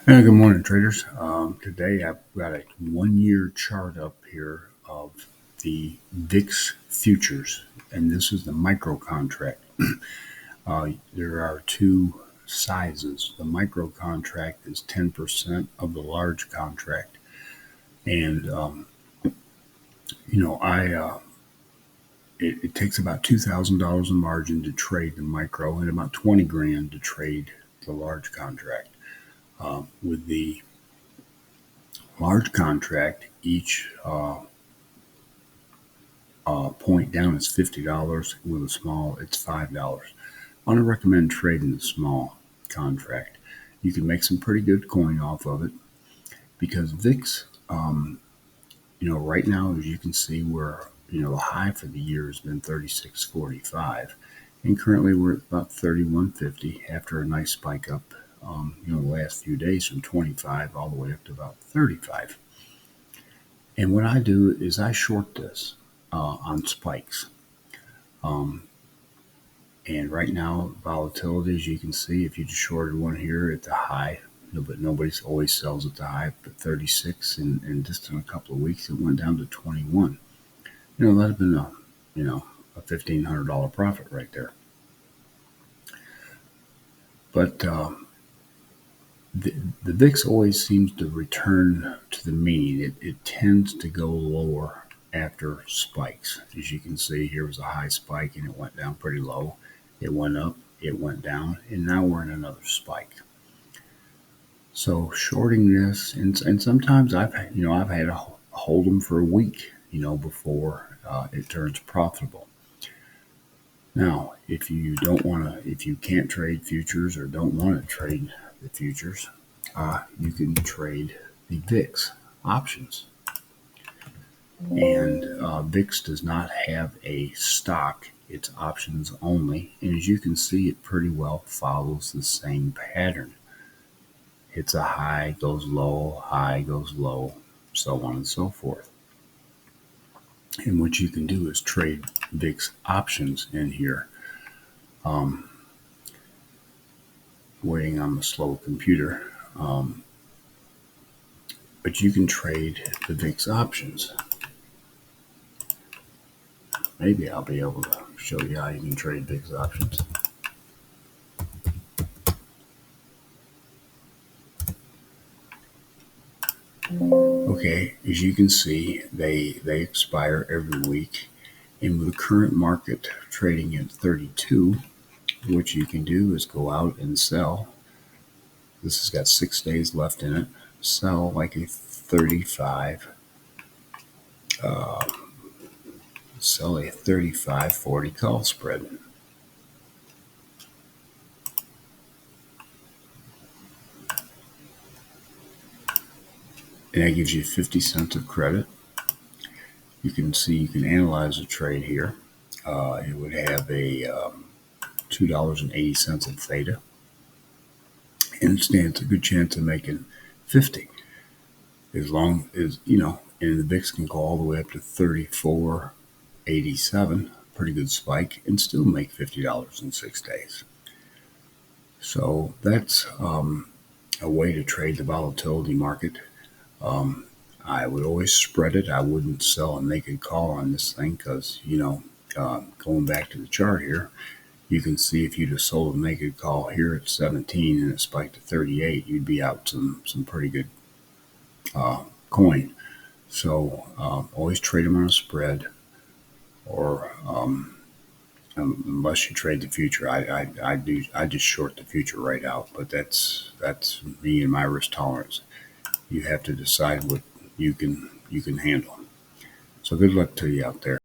Good morning, traders. Today I've got a 1 year chart up here of the VIX futures, and this is the micro contract. There are two sizes. The micro contract is 10% of the large contract, and you know, I it takes about $2,000 in margin to trade the micro, and about 20 grand to trade the large contract. With the large contract, each point down is $50. With a small, it's $5. I want to recommend trading the small contract. You can make some pretty good coin off of it because VIX, right now, as you can see, the high for the year has been 36.45, and currently we're at about 31.50 after a nice spike up, the last few days from 25 all the way up to about 35. And what I do is I short this on spikes. And right now, volatility, as you can see, if you just shorted one here at the high, but nobody always sells at the high, but 36, and just in a couple of weeks, it went down to 21. That'd have been a $1,500 profit right there. But the VIX always seems to return to the mean. It tends to go lower after spikes. As you can see, here was a high spike and it went down pretty low. It went up, it went down, and now we're in another spike. So shorting this, and sometimes I've had to hold them for a week, before it turns profitable. Now, if you can't trade futures or don't want to trade the futures, you can trade the VIX options. And VIX does not have a stock, it's options only. And as you can see, it pretty well follows the same pattern. Hits a high, goes low, so on and so forth. And what you can do is trade VIX options in here. Waiting on the slow computer. But you can trade the VIX options. Maybe I'll be able to show you how you can trade VIX options. Okay, as you can see, they expire every week. And with the current market trading at 32, what you can do is go out and sell. This has got 6 days left in it. Sell like a 35. Sell a 35-40 call spread. And that gives you 50 cents of credit. You can analyze a trade here. It would have a $2.80 of theta. And it stands a good chance of making 50. As long as, and the VIX can go all the way up to 34.87, pretty good spike, and still make $50 in 6 days. So that's a way to trade the volatility market. I would always spread it. I wouldn't sell a naked call on this thing because, going back to the chart here, you can see if you'd have sold a naked call here at 17 and it spiked to 38, you'd be out some pretty good coin. So always trade them on a spread, or unless you trade the future. I just short the future right out. But that's me and my risk tolerance. You have to decide what you can handle. So good luck to you out there.